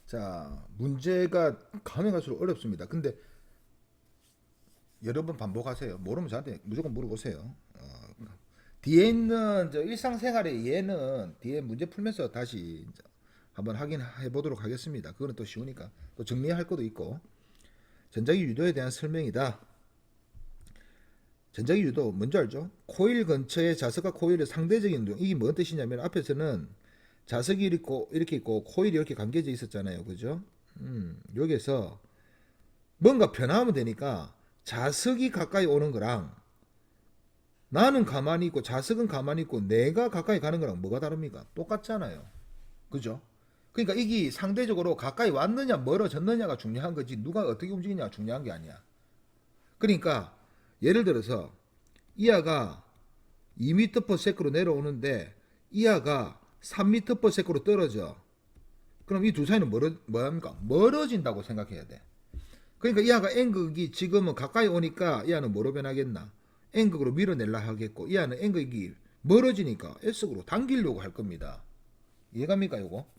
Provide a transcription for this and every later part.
자, 문제가 가면 갈수록 어렵습니다. 근데 여러 번 반복하세요. 모르면 저한테 무조건 물어보세요. 뒤에 있는 저 일상생활의 예는 뒤에 문제 풀면서 다시 이제 한번 확인해 보도록 하겠습니다. 그거는 또 쉬우니까 또 정리할 것도 있고. 전자기 유도에 대한 설명이다. 전자기 유도 뭔지 알죠? 코일 근처의 자석과 코일의 상대적인 운동. 이게 뭔 뜻이냐면 앞에서는 자석이 이렇게 있고 코일이 이렇게 감겨져 있었잖아요. 그죠? 여기서 뭔가 변화하면 되니까 자석이 가까이 오는 거랑 나는 가만히 있고 자석은 가만히 있고 내가 가까이 가는 거랑 뭐가 다릅니까? 똑같잖아요. 그죠? 그러니까 이게 상대적으로 가까이 왔느냐 멀어졌느냐가 중요한 거지 누가 어떻게 움직이냐가 중요한 게 아니야. 그러니까 예를 들어서 이하가 2m/s로 내려오는데 이하가 3m/s로 떨어져. 그럼 이 두 사이는 뭐합니까? 멀어진다고 생각해야 돼. 그러니까 이하가 N극이 지금은 가까이 오니까 이하는 뭐로 변하겠나? N극으로 밀어내려 하겠고 이하는 N극이 멀어지니까 S극으로 당기려고 할 겁니다. 이해갑니까 요거?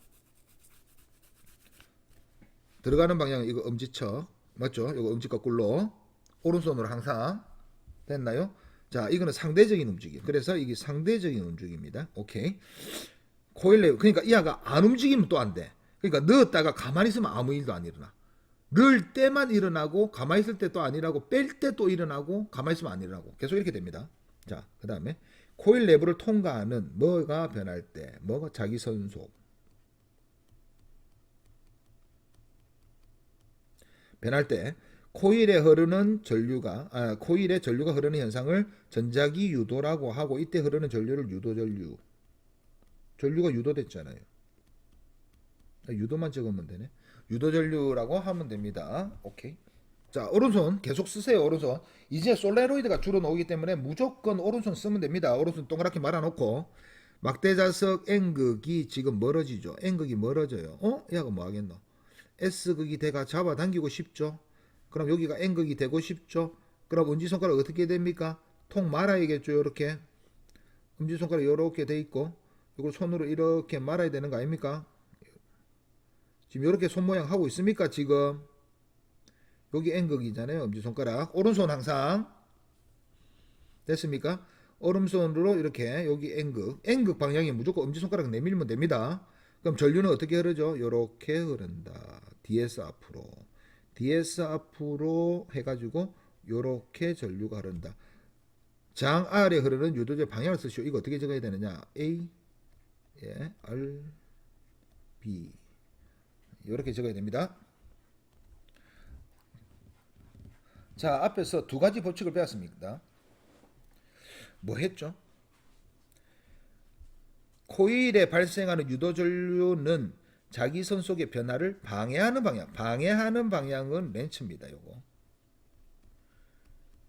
들어가는 방향은 이거 엄지척 맞죠? 이거 엄지 거꾸로 오른손으로 항상 됐나요? 자 이거는 상대적인 움직임. 그래서 이게 상대적인 움직임입니다. 오케이. 코일 레버 그러니까 이하가 안 움직이면 또 안 돼. 그러니까 넣었다가 가만히 있으면 아무 일도 안 일어나. 넣을 때만 일어나고 가만히 있을 때 또 안 일어나고 뺄 때 또 일어나고 가만히 있으면 안 일어나고 계속 이렇게 됩니다. 자, 그 다음에 코일 내부를 통과하는 뭐가 변할 때 뭐가 자기 선속 변할 때 코일에 전류가 흐르는 현상을 전자기 유도라고 하고 이때 흐르는 전류를 유도전류 전류가 유도됐잖아요. 유도만 적으면 되네. 유도전류라고 하면 됩니다. 오케이. 자, 오른손 계속 쓰세요. 오른손. 이제 솔레로이드가 주로 나오기 때문에 무조건 오른손 쓰면 됩니다. 오른손 동그랗게 말아놓고 막대자석 N극이 지금 멀어지죠. N극이 멀어져요. 얘가 뭐 하겠노? S극이 대가 잡아당기고 싶죠. 그럼 여기가 N극이 되고 싶죠. 그럼 엄지손가락 어떻게 됩니까? 통 말아야겠죠. 이렇게 엄지손가락 이렇게 돼 있고 이걸 손으로 이렇게 말아야 되는 거 아닙니까? 지금 이렇게 손 모양 하고 있습니까? 지금 여기 N극이잖아요. 엄지손가락 오른손 항상 됐습니까? 오른손으로 이렇게 여기 N극 방향이 무조건 엄지손가락 내밀면 됩니다. 그럼 전류는 어떻게 흐르죠? 이렇게 흐른다. DS 앞으로 해가지고 이렇게 전류가 흐른다. 장 아래 흐르는 유도제 방향을 쓰시오. 이거 어떻게 적어야 되느냐? A, R, B 이렇게 적어야 됩니다. 자, 앞에서 두 가지 법칙을 배웠습니다. 뭐 했죠? 코일에 발생하는 유도전류는 자기선 속의 변화를 방해하는 방향은 렌츠입니다. 요거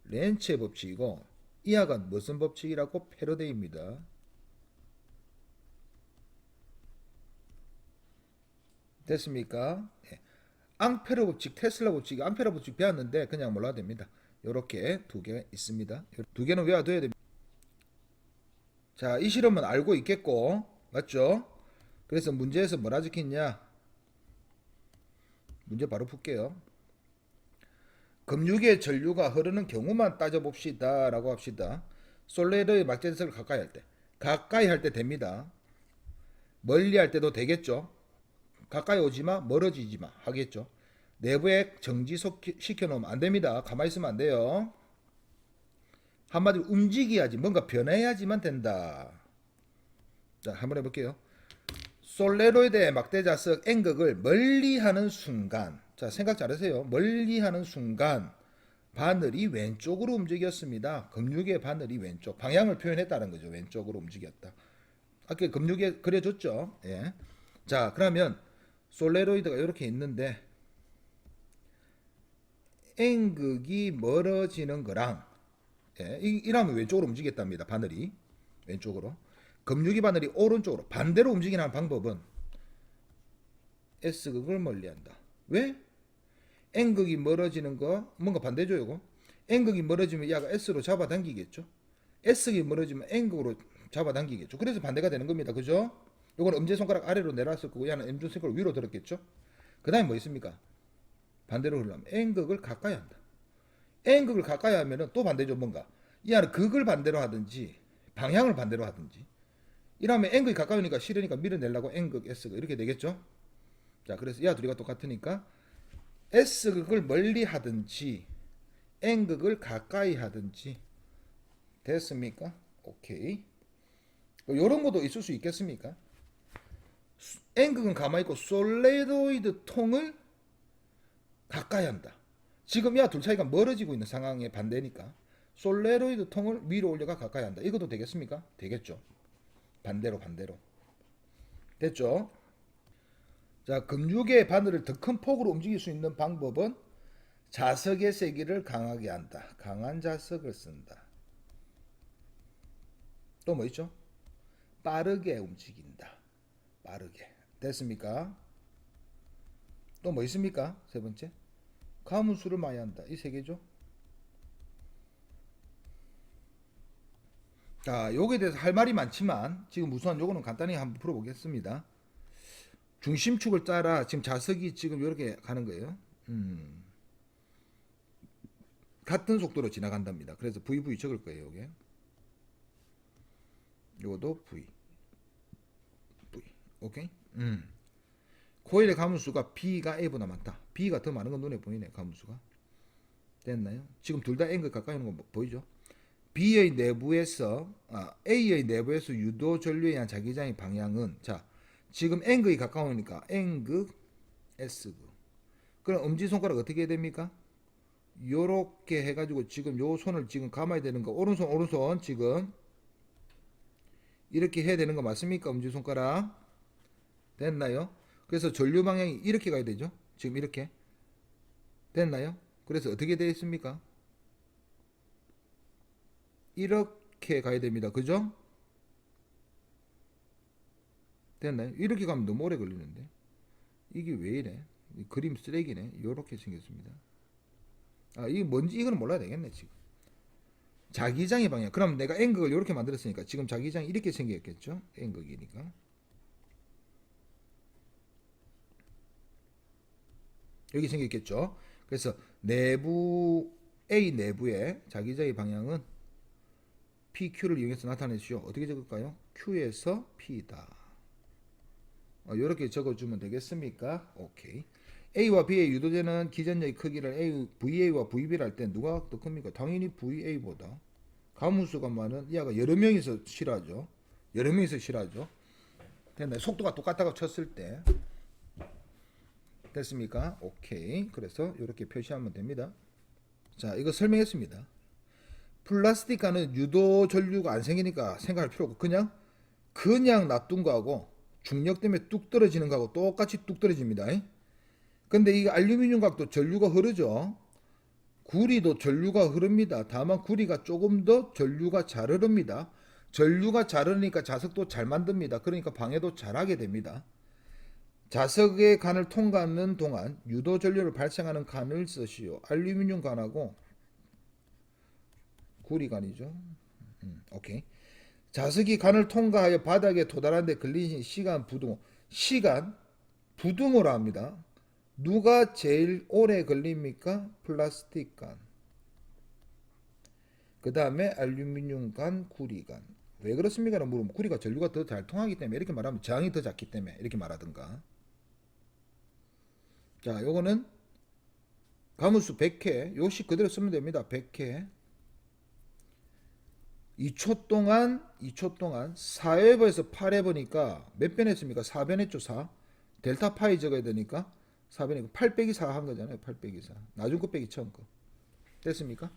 렌츠의 법칙이고 이하가 무슨 법칙이라고? 패러데이입니다. 됐습니까? 앙페르 법칙, 테슬라 법칙, 앙페르 법칙 배웠는데 그냥 몰라도 됩니다. 이렇게 두 개 있습니다. 두 개는 외워둬야 됩니다. 자, 이 실험은 알고 있겠고, 맞죠? 그래서 문제에서 뭐라 적혔냐? 문제 바로 풀게요. 금육의 전류가 흐르는 경우만 따져봅시다. 라고 합시다. 솔레르의 막대자석을 가까이 할 때 됩니다. 멀리 할 때도 되겠죠? 가까이 오지마, 멀어지지마 하겠죠? 내부에 정지시켜 놓으면 안 됩니다. 가만히 있으면 안 돼요. 한마디로 움직여야지, 뭔가 변해야지만 된다. 자, 한번 해볼게요. 솔레로이드의 막대자석 N극을 멀리하는 순간, 자 생각 잘하세요. 멀리하는 순간 바늘이 왼쪽으로 움직였습니다. 금육의 바늘이 왼쪽 방향을 표현했다는 거죠. 왼쪽으로 움직였다. 아까 금육에 그려줬죠. 예. 자 그러면 솔레로이드가 이렇게 있는데 N극이 멀어지는 거랑 이라면 왼쪽으로 움직였답니다. 바늘이 왼쪽으로 금육이 바늘이 오른쪽으로 반대로 움직이는 방법은 S극을 멀리한다. 왜? N극이 멀어지는 거 뭔가 반대죠. 이거 N극이 멀어지면 얘가 S로 잡아당기겠죠. S극이 멀어지면 N극으로 잡아당기겠죠. 그래서 반대가 되는 겁니다. 그죠? 이건 엄지손가락 아래로 내려왔을 거고 얘는 엄지손가락 위로 들었겠죠. 그 다음에 뭐 있습니까? 반대로 흐르려면 N극을 가까이 한다. N극을 가까이 하면은 또 반대죠. 뭔가 이 안에 극을 반대로 하든지 방향을 반대로 하든지 이러면 N극이 가까우니까 싫으니까 밀어내려고 N극 S극 이렇게 되겠죠. 자, 그래서 이하 둘이가 똑같으니까 S극을 멀리 하든지 N극을 가까이 하든지 됐습니까? 오케이. 이런 것도 있을 수 있겠습니까? N극은 가만히 있고 솔레로이드 통을 가까이 한다. 지금 이하 둘 사이가 멀어지고 있는 상황의 반대니까 솔레로이드 통을 위로 올려가 가까이 한다. 이것도 되겠습니까? 되겠죠. 반대로. 됐죠? 자, 근육의 바늘을 더 큰 폭으로 움직일 수 있는 방법은 자석의 세기를 강하게 한다. 강한 자석을 쓴다. 또 뭐 있죠? 빠르게 움직인다. 빠르게. 됐습니까? 또 뭐 있습니까? 세 번째. 가문수를 많이 한다. 이 세 개죠. 자, 요거에 대해서 할 말이 많지만 지금 우선 요거는 간단히 한번 풀어보겠습니다. 중심축을 따라 지금 자석이 지금 이렇게 가는 거예요. 같은 속도로 지나간답니다. 그래서 VV 적을 거예요. 요게. 요것도 V. 오케이? 코일의 가문수가 B가 A보다 많다. B가 더 많은 건 눈에 보이네. 가문수가. 됐나요? 지금 둘 다 N극 가까이 오는 거 보이죠? A의 내부에서 유도 전류에 의한 자기장의 방향은 자, 지금 N극이 가까우니까 N극, S극. 그럼 엄지손가락 어떻게 해야 됩니까? 요렇게 해가지고 지금 요 손을 지금 감아야 되는 거 오른손 지금 이렇게 해야 되는 거 맞습니까? 엄지손가락 됐나요? 그래서 전류 방향이 이렇게 가야 되죠. 지금 이렇게 됐나요? 그래서 어떻게 되어 있습니까? 이렇게 가야 됩니다. 그죠? 됐나요? 이렇게 가면 너무 오래 걸리는데 이게 왜 이래? 이 그림 쓰레기네. 이렇게 생겼습니다. 이게 뭔지 이거는 몰라야 되겠네. 지금 자기장의 방향. 그럼 내가 N극을 이렇게 만들었으니까 지금 자기장이 이렇게 생겼겠죠? N극이니까 여기 생겼겠죠? 그래서 내부 A 내부의 자기장의 방향은 PQ를 이용해서 나타내시오. 어떻게 적을까요? Q에서 P다. 이렇게 적어주면 되겠습니까? 오케이. A와 B의 유도되는 기전력의 크기를 VA와 VB를 할 때 누가 더 큽니까? 당연히 VA보다. 가문수가 많은 이하가 여러 명이서 실하죠. 됐나요? 속도가 똑같다고 쳤을 때. 됐습니까? 오케이. 그래서 이렇게 표시하면 됩니다. 자, 이거 설명했습니다. 플라스틱과는 유도 전류가 안 생기니까 생각할 필요 없고 그냥 놔둔 거하고 중력 때문에 뚝 떨어지는 거하고 똑같이 뚝 떨어집니다. 근데 이 알루미늄 각도 전류가 흐르죠. 구리도 전류가 흐릅니다. 다만 구리가 조금 더 전류가 잘 흐릅니다. 전류가 잘 흐르니까 자석도 잘 만듭니다. 그러니까 방해도 잘하게 됩니다. 자석의 간을 통과하는 동안 유도 전류를 발생하는 간을 쓰시오. 알루미늄 간하고 구리간이죠. 오케이. 자석이 간을 통과하여 바닥에 도달하는 데 걸리는 시간 부등호라 합니다. 누가 제일 오래 걸립니까? 플라스틱 간. 그 다음에 알루미늄 간, 구리 간. 왜 그렇습니까? 물으면 구리가 전류가 더 잘 통하기 때문에 이렇게 말하면 저항이 더 작기 때문에 이렇게 말하든가. 자, 요거는 가문수 100회. 요식 그대로 쓰면 됩니다. 100회. 2초 동안 4회버에서 8회버니까 몇 변 했습니까? 4변 했죠. 4. 델타 파이 적어야 되니까 4변이고 8 빼기 4 한 거잖아요. 8 빼기 4. 나중 거 빼기 처음 거. 됐습니까?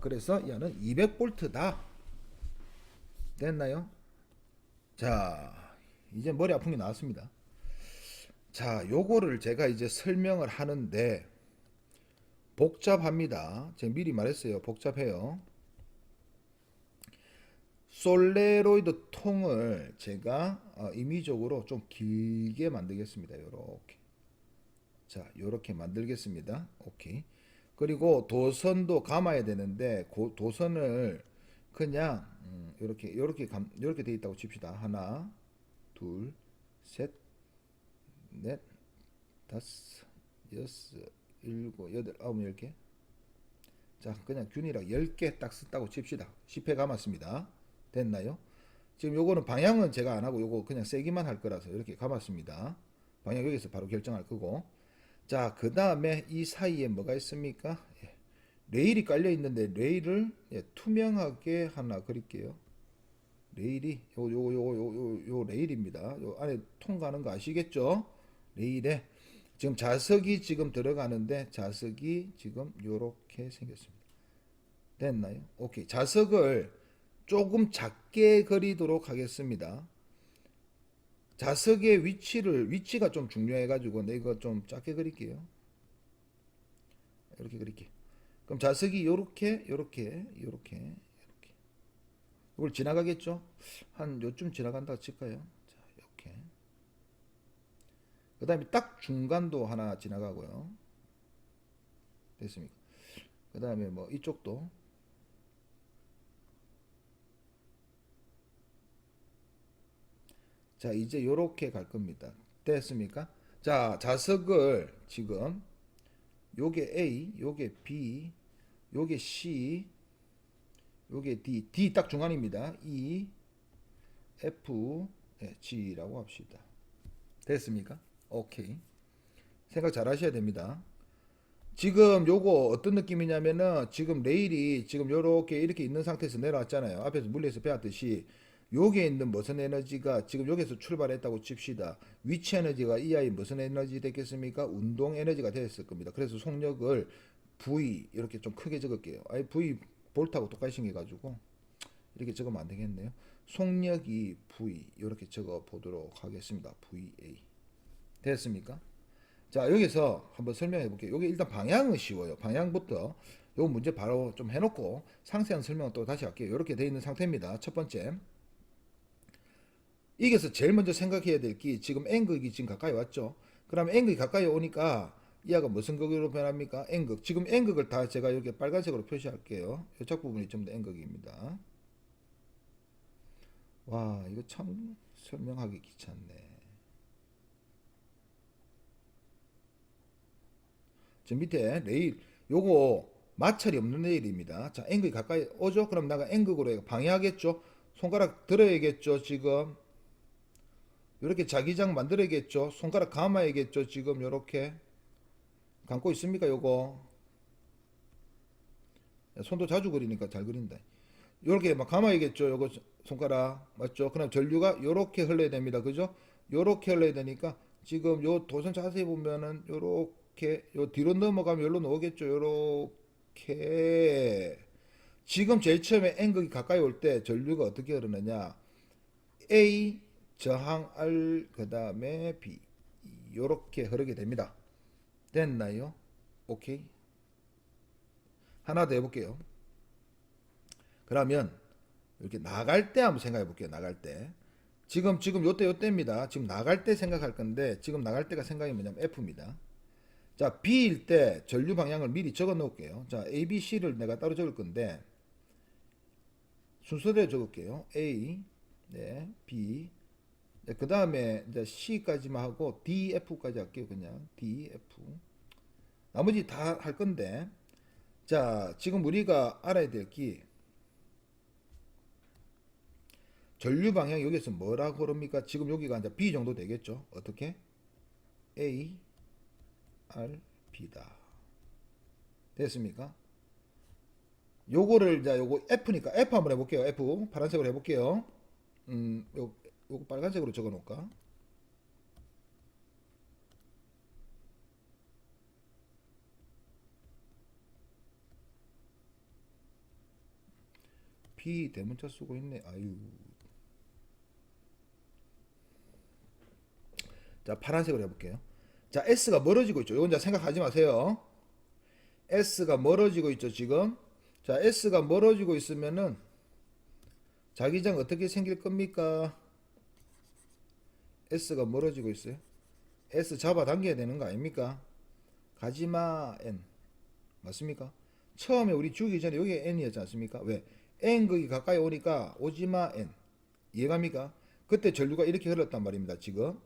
그래서 얘는 200볼트다. 됐나요? 자, 이제 머리 아픈 게 나왔습니다. 자, 요거를 제가 이제 설명을 하는데 복잡합니다. 제가 미리 말했어요. 복잡해요. 솔레로이드 통을 제가 임의적으로 좀 길게 만들겠습니다. 요렇게. 자, 요렇게 만들겠습니다. 오케이. 그리고 도선도 감아야 되는데 도선을 그냥 요렇게 돼 있다고 칩시다. 하나, 둘, 셋, 넷, 다섯, 여섯, 일곱, 여덟, 아홉, 10개. 자, 그냥 균이랑 10개 딱 썼다고 칩시다. 10회 감았습니다. 됐나요? 지금 요거는 방향은 제가 안 하고 요거 그냥 세기만 할 거라서 이렇게 감았습니다. 방향 여기서 바로 결정할 거고. 자, 그 다음에 이 사이에 뭐가 있습니까? 예, 레일이 깔려 있는데 레일을 예, 투명하게 하나 그릴게요. 레일이 요 레일입니다. 요 안에 통과하는 거 아시겠죠? 레일에 지금 자석이 지금 들어가는데 자석이 지금 요렇게 생겼습니다. 됐나요? 오케이. 자석을 조금 작게 그리도록 하겠습니다. 자석의 위치가 좀 중요해가지고 내가 좀 작게 그릴게요. 이렇게 그릴게요. 그럼 자석이 요렇게 이걸 지나가겠죠? 한 요쯤 지나간다 칠까요? 자, 이렇게. 그 다음에 딱 중간도 하나 지나가고요. 됐습니까? 그 다음에 뭐 이쪽도. 자, 이제 요렇게 갈 겁니다. 됐습니까? 자, 자석을 지금 요게 A, 요게 B, 요게 C, 요게 D 딱 중간입니다. E, F, G라고 합시다. 됐습니까? 오케이. 생각 잘 하셔야 됩니다. 지금 요거 어떤 느낌이냐면은 지금 레일이 지금 요렇게 이렇게 있는 상태에서 내려왔잖아요. 앞에서 물리에서 배웠듯이 요게 있는 무슨 에너지가 지금 여기서 출발했다고 칩시다. 위치 에너지가 이 아이 무슨 에너지 됐겠습니까? 운동 에너지가 됐을 겁니다. 그래서 속력을 V 이렇게 좀 크게 적을게요. 아이 V 볼트하고 똑같이 생겨가지고 이렇게 적으면 안 되겠네요. 속력이 V 이렇게 적어 보도록 하겠습니다. VA 됐습니까? 자, 여기서 한번 설명해 볼게요. 여기 일단 방향은 쉬워요. 방향부터 요 문제 바로 좀 해놓고 상세한 설명은 또 다시 할게요. 이렇게 되어 있는 상태입니다. 첫 번째, 여기서 제일 먼저 생각해야 될 게 지금 N극이 지금 가까이 왔죠. 그럼 N극이 가까이 오니까 이 아가 무슨 극으로 변합니까? N극. 지금 N극을 다 제가 이렇게 빨간색으로 표시할게요. 요쪽 부분이 전부 다 N극입니다. 와, 이거 참 설명하기 귀찮네. 저 밑에 레일 요거 마찰이 없는 레일입니다. 자, N극이 가까이 오죠? 그럼 내가 N극으로 방해하겠죠? 손가락 들어야겠죠? 지금 이렇게 자기장 만들어야겠죠? 손가락 감아야겠죠? 지금 요렇게 감고 있습니까? 요거 손도 자주 그리니까 잘 그린다. 요렇게 막 감아야겠죠? 요거 손가락 맞죠? 그럼 전류가 요렇게 흘러야 됩니다. 그죠? 요렇게 흘러야 되니까 지금 요 도선 자세히 보면은 요렇게 요 뒤로 넘어가면 요로 나오겠죠? 요렇게 지금 제일 처음에 N극이 가까이 올 때 전류가 어떻게 흐르느냐? A 저항 R 그 다음에 B 요렇게 흐르게 됩니다. 됐나요? 오케이. 하나 더 해볼게요. 그러면 이렇게 나갈 때 한번 생각해 볼게요. 나갈 때. 지금 요때입니다. 지금 나갈 때 생각할 건데 지금 나갈 때가 생각이 뭐냐면 F입니다. 자, B일 때 전류 방향을 미리 적어 놓을게요. 자, A, B, C를 내가 따로 적을 건데 순서대로 적을게요. A, 네, B, 네, 그 다음에 이제 C까지만 하고 D, F까지 할게요. 그냥 D, F. 나머지 다 할 건데 자, 지금 우리가 알아야 될 게 전류 방향 여기서 뭐라고 그럽니까? 지금 여기가 이제 B 정도 되겠죠? 어떻게? A, R, B다. 됐습니까? 요거를 이제 요거 F니까 F 한번 해볼게요. F 파란색으로 해볼게요. 요거 빨간색으로 적어 놓을까? B 대문자 쓰고 있네. 아유. 자, 파란색으로 해볼게요. 자, S가 멀어지고 있죠. 이건 이제 생각하지 마세요. S가 멀어지고 있죠, 지금. 자, S가 멀어지고 있으면은 자기장 어떻게 생길 겁니까? S가 멀어지고 있어요. S 잡아당겨야 되는 거 아닙니까? 가지마 N. 맞습니까? 처음에 우리 주기 전에 여기 N이었지 않습니까? 왜? N극이 가까이 오니까 오지마 N. 이해갑니까? 그때 전류가 이렇게 흘렀단 말입니다, 지금.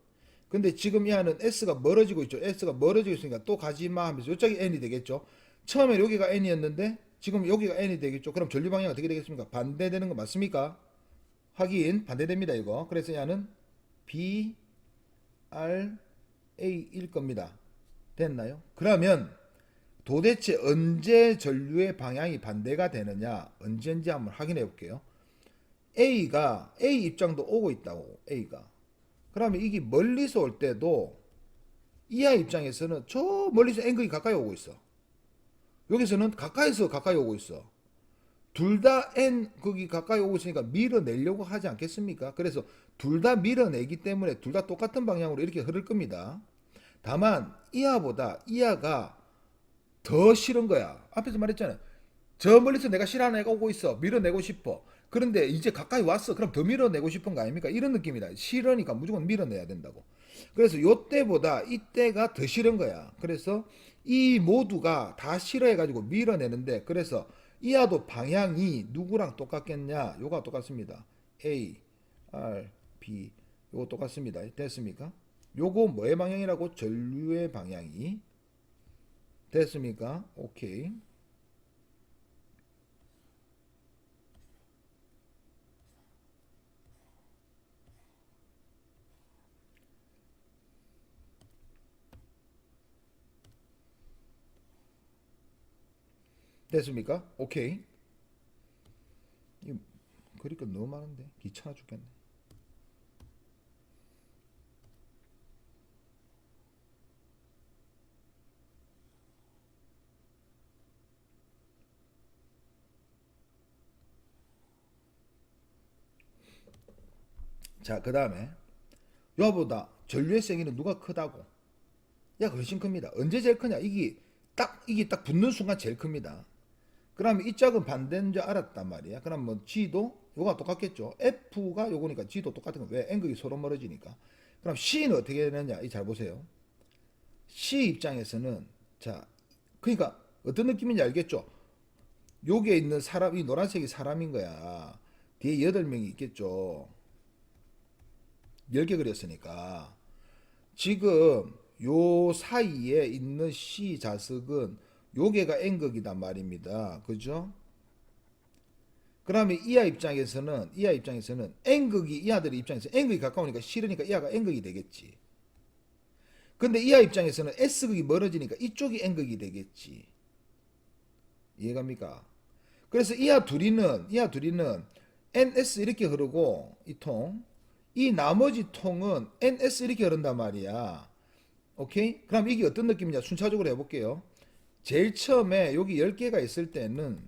근데 지금 이 안은 S가 멀어지고 있죠. S가 멀어지고 있으니까 또 가지마 하면서 이쪽이 N이 되겠죠. 처음에 여기가 N이었는데 지금 여기가 N이 되겠죠. 그럼 전류 방향이 어떻게 되겠습니까? 반대되는 거 맞습니까? 확인 반대됩니다 이거. 그래서 얘는 B, R, A일 겁니다. 됐나요? 그러면 도대체 언제 전류의 방향이 반대가 되느냐? 언제인지 한번 확인해 볼게요. A가 A 입장도 오고 있다고 A가. 그러면 이게 멀리서 올 때도 이하 입장에서는 저 멀리서 N극이 가까이 오고 있어. 여기서는 가까이서 가까이 오고 있어. 둘 다 N극이 가까이 오고 있으니까 밀어내려고 하지 않겠습니까? 그래서 둘 다 밀어내기 때문에 둘 다 똑같은 방향으로 이렇게 흐를 겁니다. 다만 이하보다 이하가 더 싫은 거야. 앞에서 말했잖아요. 저 멀리서 내가 싫어하는 애가 오고 있어. 밀어내고 싶어. 그런데 이제 가까이 왔어. 그럼 더 밀어내고 싶은 거 아닙니까? 이런 느낌이다. 싫으니까 무조건 밀어내야 된다고. 그래서 요때보다 이때가 더 싫은 거야. 그래서 이 모두가 다 싫어해가지고 밀어내는데, 그래서 이하도 방향이 누구랑 똑같겠냐? 요가 똑같습니다. A, R, B. 요거 똑같습니다. 됐습니까? 요거 뭐의 방향이라고? 전류의 방향이. 됐습니까? 오케이. 됐습니까? 오케이. 이 그러니까 너무 많은데 귀찮아 죽겠네. 자, 그 다음에 요보다 전류의 세기는 누가 크다고? 얘가 훨씬 큽니다. 언제 제일 크냐? 이게 딱 붙는 순간 제일 큽니다. 그러면 이 짝은 반대인 줄 알았단 말이야. 그럼 뭐 G도 요가 똑같겠죠. F가 요거니까 G도 똑같은 거. 왜? N극이 서로 멀어지니까. 그럼 C는 어떻게 되느냐? 이 잘 보세요. C 입장에서는 자, 그러니까 어떤 느낌인지 알겠죠? 여기에 있는 사람, 이 노란색이 사람인 거야. 뒤에 8명이 있겠죠. 10개 그렸으니까. 지금 요 사이에 있는 C 자석은 요게가 N극이단 말입니다. 그죠? 그러면 이하 입장에서는 N극이 이하들의 입장에서 N극이 가까우니까 싫으니까 이하가 N극이 되겠지. 근데 이하 입장에서는 S극이 멀어지니까 이쪽이 N극이 되겠지. 이해갑니까? 그래서 이하 둘이는 NS 이렇게 흐르고 이 나머지 통은 NS 이렇게 흐른단 말이야. 오케이? 그럼 이게 어떤 느낌이냐? 순차적으로 해볼게요. 제일 처음에 여기 10개가 있을 때는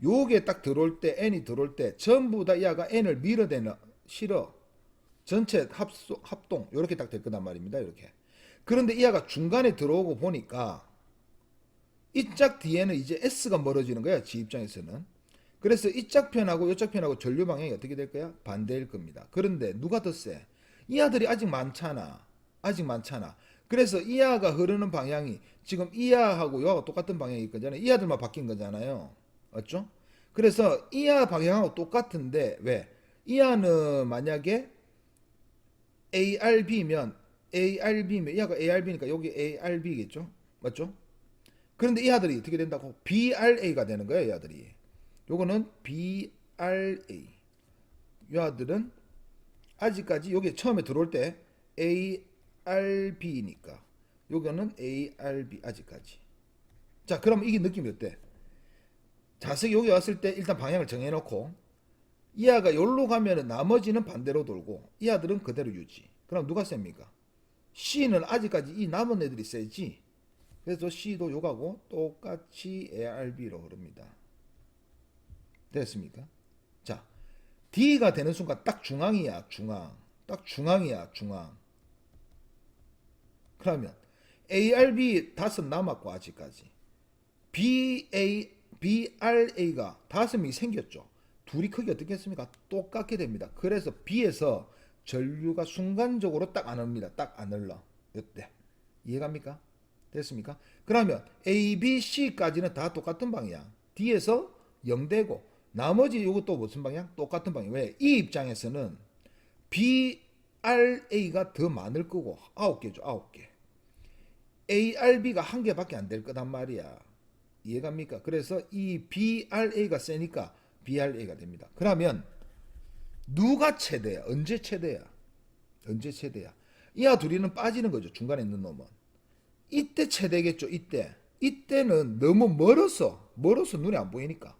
요게 딱 들어올 때 N이 들어올 때 전부 다 이하가 N을 밀어내는 실어 전체 합동 이렇게 딱 될 거단 말입니다. 이렇게. 그런데 이하가 중간에 들어오고 보니까 이 짝 뒤에는 이제 S가 멀어지는 거야. G 입장에서는. 그래서 이 짝 편하고 이 짝 편하고 전류 방향이 어떻게 될 거야? 반대일 겁니다. 그런데 누가 더 세? 이하들이 아직 많잖아. 아직 많잖아. 그래서 이하가 흐르는 방향이 지금 이하하고 요하고 똑같은 방향일 거잖아요. 이하들만 바뀐 거잖아요. 맞죠? 그래서 이하 방향하고 똑같은데 왜? 이하는 만약에 ARB면 이하가 ARB니까 여기 ARB겠죠? 맞죠? 그런데 이 아들이 어떻게 된다고? BRA가 되는 거예요, 이 아들이. 요거는 BRA. 이 아들은 아직까지 여기 처음에 들어올 때 ARB니까 요거는 ARB 아직까지. 자, 그럼 이게 느낌이 어때? 자석이 여기 왔을 때 일단 방향을 정해놓고 이하가 여기로 가면은 나머지는 반대로 돌고 이 아들은 그대로 유지. 그럼 누가 셉니까? C는 아직까지 이 남은 애들이 세지. 그래서 C도 요가고 똑같이 ARB로 흐릅니다. 됐습니까? 자, D가 되는 순간 딱 중앙이야, 중앙. 딱 중앙이야, 중앙. 그러면 ARB 다섯 남았고 아직까지. BRA가 다섯 명이 생겼죠. 둘이 크기 어떻겠습니까? 똑같게 됩니다. 그래서 B에서 전류가 순간적으로 딱 안 옵니다. 딱 안 흘러. 이때. 이해갑니까? 됐습니까? 그러면 A, B, C까지는 다 똑같은 방향. D에서 0되고 나머지 이것도 무슨 방향? 똑같은 방향. 왜? 이 입장에서는 B, ARA가 더 많을 거고 9개죠. 9개. ARB가 한 개밖에 안 될 거단 말이야. 이해갑니까? 그래서 이 BRA가 세니까 BRA가 됩니다. 그러면 누가 최대야? 언제 최대야? 언제 최대야? 이하 둘이는 빠지는 거죠. 중간에 있는 놈은. 이때 최대겠죠. 이때는 너무 멀어서 눈에 안 보이니까.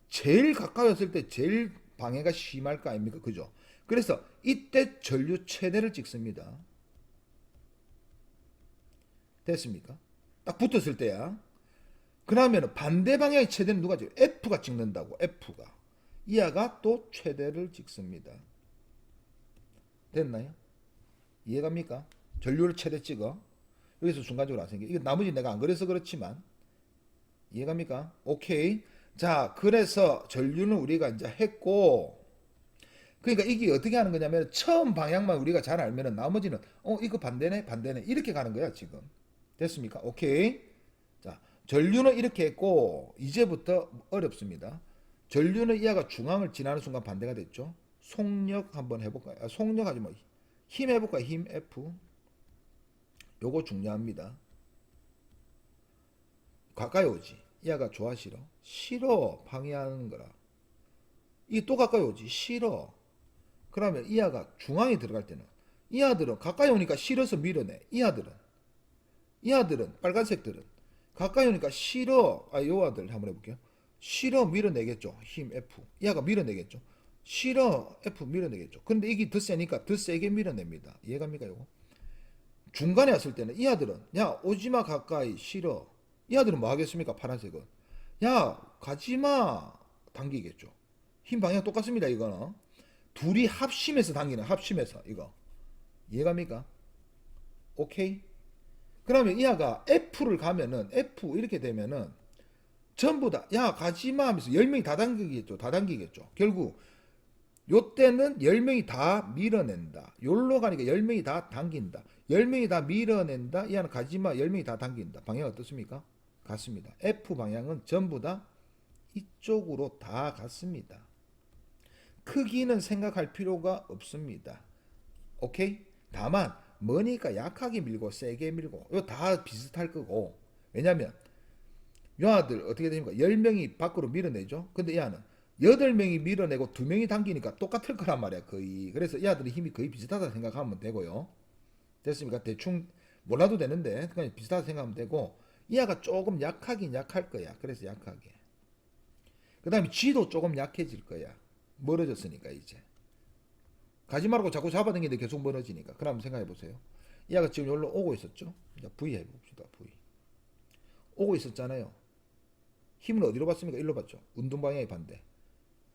제일 가까웠을 때 제일 방해가 심할 거 아닙니까? 그죠? 그래서 이때 전류 최대를 찍습니다. 됐습니까? 딱 붙었을 때야. 그러면 반대 방향의 최대는 누가 찍어요? F가 찍는다고. F가. 이하가 또 최대를 찍습니다. 됐나요? 이해갑니까? 전류를 최대 찍어. 여기서 순간적으로 안 생겨. 이거 나머지 내가 안 그래서 그렇지만 이해갑니까? 오케이. 자, 그래서 전류는 우리가 이제 했고, 그러니까 이게 어떻게 하는 거냐면 처음 방향만 우리가 잘 알면은 나머지는 이거 반대네 이렇게 가는 거야 지금. 됐습니까? 오케이. 자, 전류는 이렇게 했고 이제부터 어렵습니다. 전류는 이하가 중앙을 지나는 순간 반대가 됐죠. 속력 한번 해볼까요? 속력 하지 뭐 힘 해볼까요? 힘 F. 요거 중요합니다. 가까이 오지. 이하가 좋아 싫어? 싫어. 방해하는 거라. 이게 또 가까이 오지. 싫어. 그러면 이하가 중앙에 들어갈 때는 이하들은 가까이 오니까 싫어서 밀어내. 이하들은 빨간색들은 가까이 오니까 싫어. 요 아들 한번 해볼게요. 싫어 밀어내겠죠. 힘 F. 이하가 밀어내겠죠. 싫어 F 밀어내겠죠. 근데 이게 더 세니까 더 세게 밀어냅니다. 이해갑니까 요거? 중간에 왔을 때는 이 아들은 야 오지마 가까이 싫어. 이 아들은 뭐 하겠습니까? 파란색은 야 가지마 당기겠죠. 힘 방향 똑같습니다. 이거는 둘이 합심해서 당기는 합심해서 이거 이해갑니까? 오케이. 그러면 이 아가 F를 가면은 F 이렇게 되면은 전부 다 야 가지마 하면서 10명이 다 당기겠죠. 다 당기겠죠. 결국 요때는 10명이 다 밀어낸다. 요로 가니까 10명이 다 당긴다. 10명이 다 밀어낸다. 이 하나 가지마 10명이 다 당긴다. 방향 어떻습니까? 같습니다. F 방향은 전부 다 이쪽으로 다 같습니다. 크기는 생각할 필요가 없습니다. 오케이? 다만 머니까 약하게 밀고 세게 밀고 이거 다 비슷할 거고. 왜냐면 요 아들 어떻게 됩니까? 10명이 밖으로 밀어내죠. 근데 이 아는 8명이 밀어내고 2명이 당기니까 똑같을 거란 말이야 거의. 그래서 이 아들의 힘이 거의 비슷하다 생각하면 되고요. 됐습니까? 대충 몰라도 되는데 그냥 비슷하다 생각하면 되고 이 아가 조금 약하긴 약할 거야. 그래서 약하게. 그 다음에 쥐도 조금 약해질 거야. 멀어졌으니까 이제. 가지 말고 자꾸 잡아당기는데 계속 멀어지니까. 그럼 생각해 보세요. 이 아가 지금 여기로 오고 있었죠? V 해봅시다. V. 오고 있었잖아요. 힘은 어디로 받습니까? 일로 받죠. 운동 방향의 반대.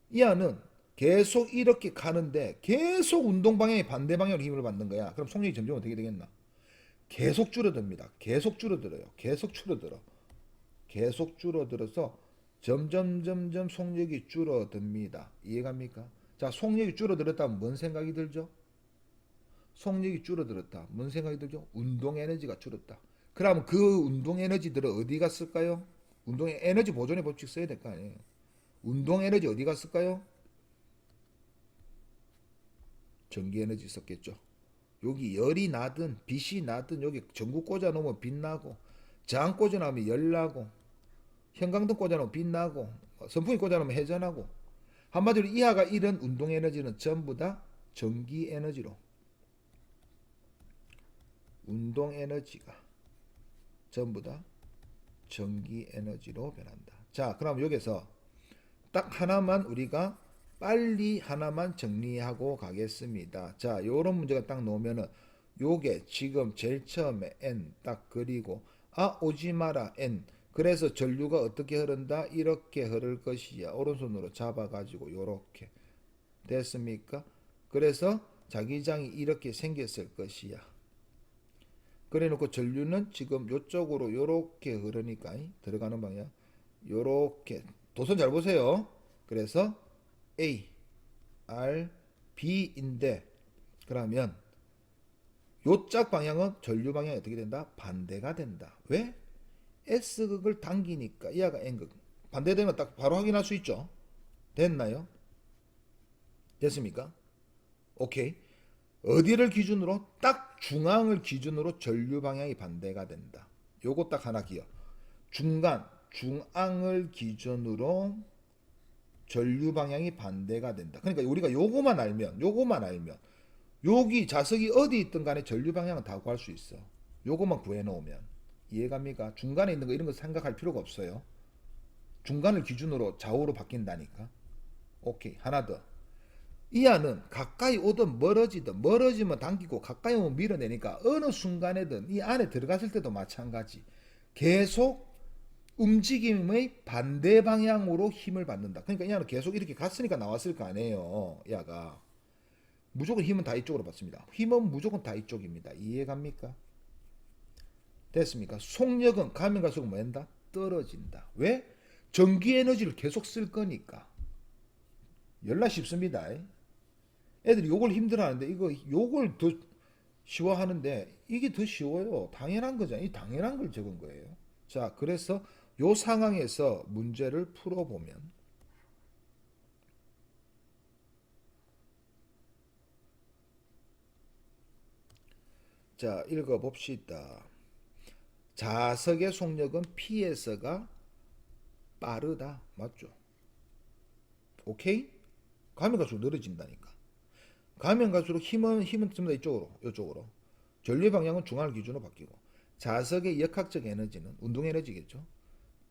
이 아는 계속 이렇게 가는데 계속 운동 방향의 반대 방향으로 힘을 받는 거야. 그럼 속력이 점점 어떻게 되겠나? 계속 줄어듭니다. 계속 줄어들어요. 계속 줄어들어. 계속 줄어들어서 점점 속력이 줄어듭니다. 이해갑니까? 자, 속력이 줄어들었다면 뭔 생각이 들죠? 속력이 줄어들었다. 뭔 생각이 들죠? 운동 에너지가 줄었다. 그러면 그 운동 에너지들은 어디 갔을까요? 운동 에너지 보존의 법칙 써야 될 거 아니에요. 운동 에너지 어디 갔을까요? 전기 에너지 썼겠죠. 여기 열이 나든 빛이 나든 여기 전구 꽂아 놓으면 빛 나고 장 꽂아 놓으면 열 나고 형광등 꽂아 놓으면 빛 나고 선풍기 꽂아 놓으면 회전하고 한마디로 이하가 이런 운동 에너지는 전부 다 전기 에너지로 운동 에너지가 전부 다 전기 에너지로 변한다. 자, 그럼 여기서 딱 하나만 우리가 빨리 하나만 정리하고 가겠습니다. 자, 요런 문제가 딱 나오면은 요게 지금 제일 처음에 N 딱 그리고 오지 마라 N. 그래서 전류가 어떻게 흐른다? 이렇게 흐를 것이야. 오른손으로 잡아가지고 요렇게 됐습니까? 그래서 자기장이 이렇게 생겼을 것이야. 그래 놓고 전류는 지금 요쪽으로 요렇게 흐르니까 들어가는 방향 요렇게 도선 잘 보세요. 그래서 A, R, B인데 그러면 요짝 방향은 전류 방향이 어떻게 된다? 반대가 된다. 왜? S극을 당기니까 이하가 N극. 반대되면 딱 바로 확인할 수 있죠. 됐나요? 됐습니까? 오케이. 어디를 기준으로? 딱 중앙을 기준으로 전류 방향이 반대가 된다. 요거 딱 하나 기억. 중앙을 기준으로 전류 방향이 반대가 된다. 그러니까 우리가 요거만 알면 여기 자석이 어디 있든 간에 전류 방향은 다 구할 수 있어. 요거만 구해 놓으면 이해갑니까? 중간에 있는 거 이런 거 생각할 필요가 없어요. 중간을 기준으로 좌우로 바뀐다니까. 오케이. 하나 더. 이 안은 가까이 오든 멀어지면 당기고 가까이 오면 밀어내니까 어느 순간에든 이 안에 들어갔을 때도 마찬가지. 계속 움직임의 반대 방향으로 힘을 받는다. 그러니까 이 안은 계속 이렇게 갔으니까 나왔을 거 아니에요. 야가. 무조건 힘은 다 이쪽으로 받습니다. 힘은 무조건 다 이쪽입니다. 이해갑니까? 됐습니까? 속력은 가면 갈수록 뭐 한다? 떨어진다. 왜? 전기 에너지를 계속 쓸 거니까. 열나 쉽습니다. 애들이 요걸 힘들어하는데 이거 요걸 더 쉬워하는데 이게 더 쉬워요. 당연한 거잖아요. 이 당연한 걸 적은 거예요. 자, 그래서 요 상황에서 문제를 풀어보면 자, 읽어봅시다. 자석의 속력은 P에서가 빠르다. 맞죠? 오케이? 가면 갈수록 늘어진다니까. 가면 갈수록 힘은 전부 다 이쪽으로. 전류 방향은 중앙을 기준으로 바뀌고. 자석의 역학적 에너지는 운동 에너지겠죠.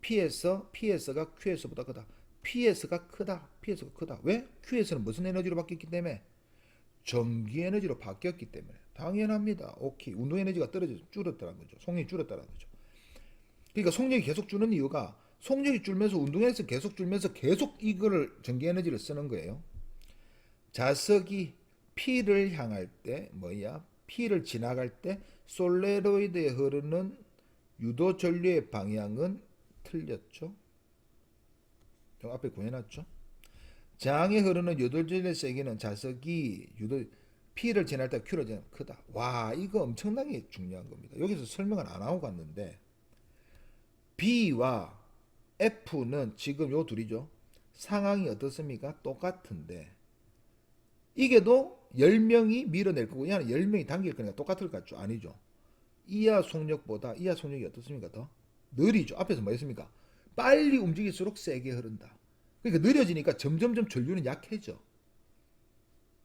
P에서가 Q에서보다 크다. P에서가 크다. 왜? Q에서는 무슨 에너지로 바뀌었기 때문에? 전기 에너지로 바뀌었기 때문에. 당연합니다. 오케이. 운동 에너지가 줄었다는 거죠. 속력이 줄었다는 거죠. 그러니까 속력이 계속 주는 이유가 속력이 줄면서 운동에서 계속 줄면서 계속 이거를 전기 에너지를 쓰는 거예요. 자석이 P를 향할 때 P를 지나갈 때 솔레노이드에 흐르는 유도 전류의 방향은 틀렸죠. 앞에 구해놨죠. 장에 흐르는 유도 전류의 세기는 자석이 P를 지날 때 Q를 지나면 크다. 와, 이거 엄청나게 중요한 겁니다. 여기서 설명을 안 하고 갔는데 B와 F는 지금 요 둘이죠. 상황이 어떻습니까? 똑같은데 이게도 10명이 밀어낼 거고 얘는 10명이 당길 거니까 똑같을 것 같죠? 아니죠. 이하 속력보다 이하 속력이 어떻습니까? 더 느리죠. 앞에서 뭐 했습니까? 빨리 움직일수록 세게 흐른다. 그러니까 느려지니까 점점점 전류는 약해져.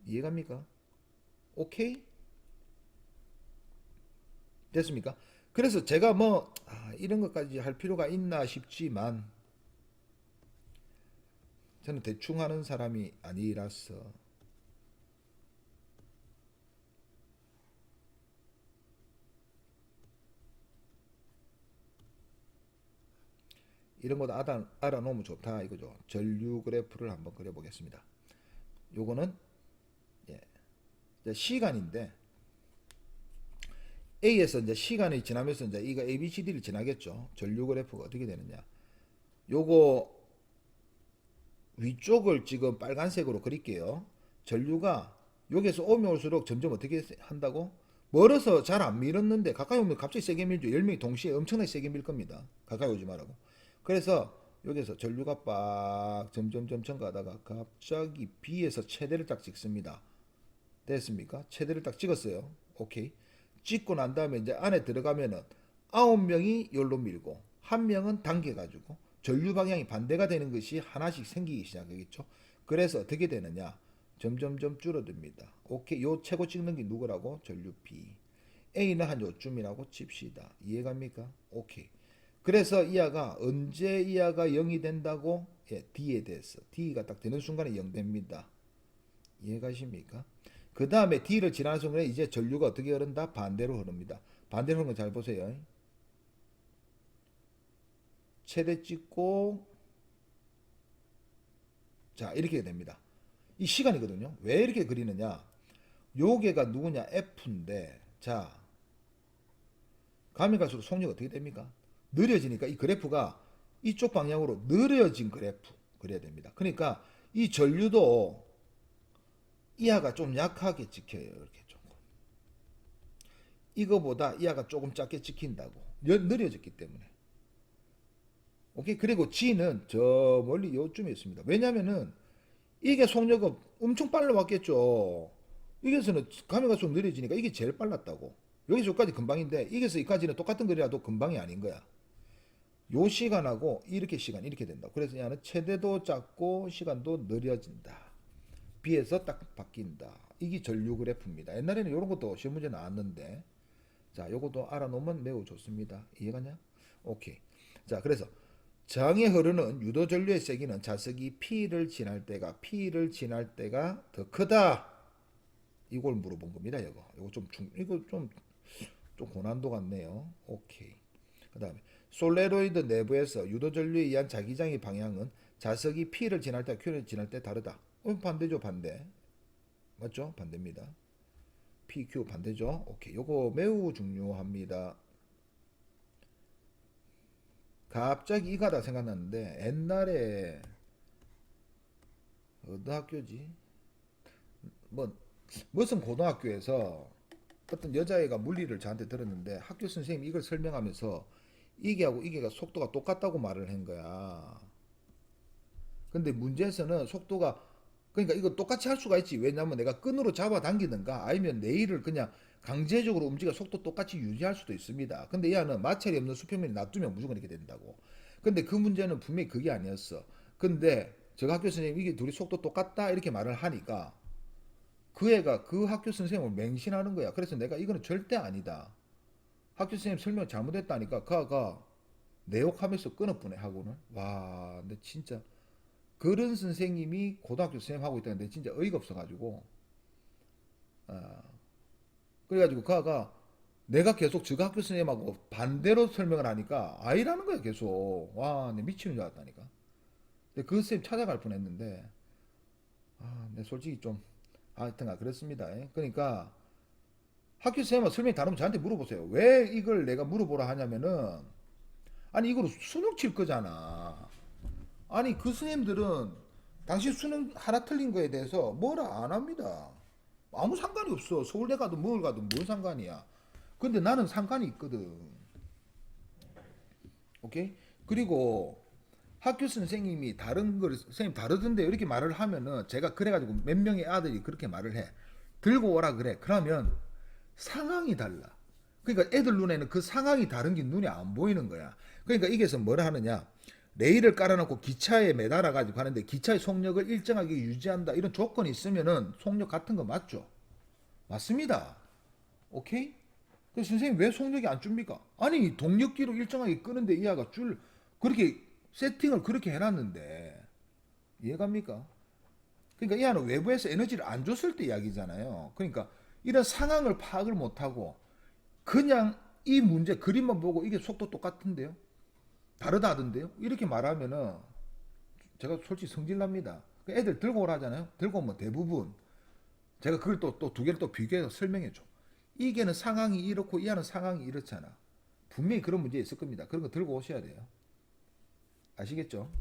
이해갑니까? 오케이? 됐습니까? 그래서 제가 이런 것까지 할 필요가 있나 싶지만 저는 대충 하는 사람이 아니라서 이런 것도 알아놓으면 좋다 이거죠. 전류 그래프를 한번 그려보겠습니다. 요거는 시간인데 A에서 이제 시간이 지나면서 이제 이거 ABCD를 지나겠죠. 전류 그래프가 어떻게 되느냐. 요거 위쪽을 지금 빨간색으로 그릴게요. 전류가 여기서 오면 올수록 점점 어떻게 한다고? 멀어서 잘 안 밀었는데 가까이 오면 갑자기 세게 밀죠. 10명이 동시에 엄청나게 세게 밀 겁니다. 가까이 오지 말라고. 그래서 여기서 전류가 빡 점점 가다가 갑자기 B에서 최대를 딱 찍습니다. 됐습니까? 최대를 딱 찍었어요. 오케이. 찍고 난 다음에 이제 안에 들어가면은 9명이 열로 밀고 1명은 당겨가지고 전류 방향이 반대가 되는 것이 하나씩 생기기 시작하겠죠. 그래서 어떻게 되느냐? 점점점 줄어듭니다. 오케이. 요 최고 찍는 게 누구라고? 전류 B. A는 한 요쯤이라고 칩시다. 이해갑니까? 오케이. 그래서 이하가 언제 이하가 0이 된다고? D에 대해서. D가 딱 되는 순간에 0 됩니다. 이해가십니까? 그 다음에 D를 지나는 순간에 이제 전류가 어떻게 흐른다? 반대로 흐릅니다. 반대로 흐르는 거 잘 보세요. 최대 찍고 자 이렇게 됩니다. 이 시간이거든요. 왜 이렇게 그리느냐? 요게가 누구냐? F인데 자 가면 갈수록 속력이 어떻게 됩니까? 느려지니까 이 그래프가 이쪽 방향으로 느려진 그래프 그려야 됩니다. 그러니까 이 전류도 이하가 좀 약하게 찍혀요. 이렇게 조금. 이거보다 이하가 조금 작게 찍힌다고. 느려졌기 때문에. 오케이. 그리고 G는 저 멀리 요쯤에 있습니다. 왜냐면은 이게 속력은 엄청 빨리 왔겠죠. 여기서는 가면 갈수록 느려지니까 이게 제일 빨랐다고. 여기서 여기까지 금방인데 여기서 여기까지는 똑같은 거리라도 금방이 아닌 거야. 요 시간하고 이렇게 시간 이렇게 된다. 그래서 얘는 최대도 작고 시간도 느려진다. B에서 딱 바뀐다. 이게 전류 그래프입니다. 옛날에는 이런 것도 시험 문제 나왔는데 자, 요것도 알아놓으면 매우 좋습니다. 이해가냐? 오케이. 자, 그래서 저항에 흐르는 유도 전류의 세기는 자석이 P를 지날 때가 더 크다. 이걸 물어본 겁니다. 이거 좀 고난도 같네요. 오케이. 그다음에 솔레로이드 내부에서 유도 전류에 의한 자기장의 방향은 자석이 P를 지날 때 Q를 지날 때 다르다. 반대죠, 반대. 맞죠? 반대입니다. PQ 반대죠. 오케이. 요거 매우 중요합니다. 갑자기 이가다 생각났는데 옛날에 어느 학교지? 뭐 무슨 고등학교에서 어떤 여자애가 물리를 저한테 들었는데 학교 선생님이 이걸 설명하면서 이게하고 이게가 속도가 똑같다고 말을 한 거야. 근데 문제에서는 속도가 그러니까 이거 똑같이 할 수가 있지. 왜냐면 내가 끈으로 잡아당기든가 아니면 네일을 그냥 강제적으로 움직여 속도 똑같이 유지할 수도 있습니다. 근데 얘는 마찰이 없는 수평면에 놔두면 무조건 이렇게 된다고. 근데 그 문제는 분명히 그게 아니었어. 근데 제가 학교 선생님이 이게 둘이 속도 똑같다 이렇게 말을 하니까 그 애가 그 학교 선생님을 맹신하는 거야. 그래서 내가 이거는 절대 아니다. 학교 선생님 설명 잘못했다니까 그가 내 욕하면서 끊어보내 학원을. 와, 근데 진짜 그런 선생님이 고등학교 선생님 하고 있다는데 진짜 어이가 없어가지고 그래가지고 그가 내가 계속 저 학교 선생님하고 반대로 설명을 하니까 아이라는 거야 계속. 와, 내 미치는 줄 알았다니까. 근데 그 선생님 찾아갈 뻔했는데 내 솔직히 좀 하여튼가 그렇습니다. 그러니까 학교 선생님하고 설명이 다르면 저한테 물어보세요. 왜 이걸 내가 물어보라 하냐면은 아니 이거로 수능 칠 거잖아. 아니 그 선생님들은 당신 수능 하나 틀린 거에 대해서 뭐라 안 합니다. 아무 상관이 없어. 서울대 가든 뭘 가든 뭔 상관이야. 근데 나는 상관이 있거든. 오케이? 그리고 학교 선생님이 다른 걸 선생님 다르던데 이렇게 말을 하면은 제가 그래가지고 몇 명의 아들이 그렇게 말을 해. 들고 오라 그래. 그러면 상황이 달라. 그러니까 애들 눈에는 그 상황이 다른 게 눈에 안 보이는 거야. 그러니까 이게서 뭐라 하느냐. 레일을 깔아놓고 기차에 매달아 가지고 가는데 기차의 속력을 일정하게 유지한다 이런 조건이 있으면은 속력 같은 거 맞죠? 맞습니다. 오케이? 그 선생님 왜 속력이 안 줍니까? 아니 동력기로 일정하게 끄는데 이 아가 줄 그렇게 세팅을 그렇게 해놨는데 이해갑니까? 그러니까 이 아는 외부에서 에너지를 안 줬을 때 이야기잖아요. 그러니까 이런 상황을 파악을 못하고 그냥 이 문제 그림만 보고 이게 속도 똑같은데요? 다르다 하던데요? 이렇게 말하면은 제가 솔직히 성질납니다. 애들 들고 오라잖아요. 들고 오면 대부분 제가 그걸 또 두 개를 또 비교해서 설명해 줘. 이게는 상황이 이렇고 이 하는 상황이 이렇잖아. 분명히 그런 문제 있을 겁니다. 그런 거 들고 오셔야 돼요. 아시겠죠?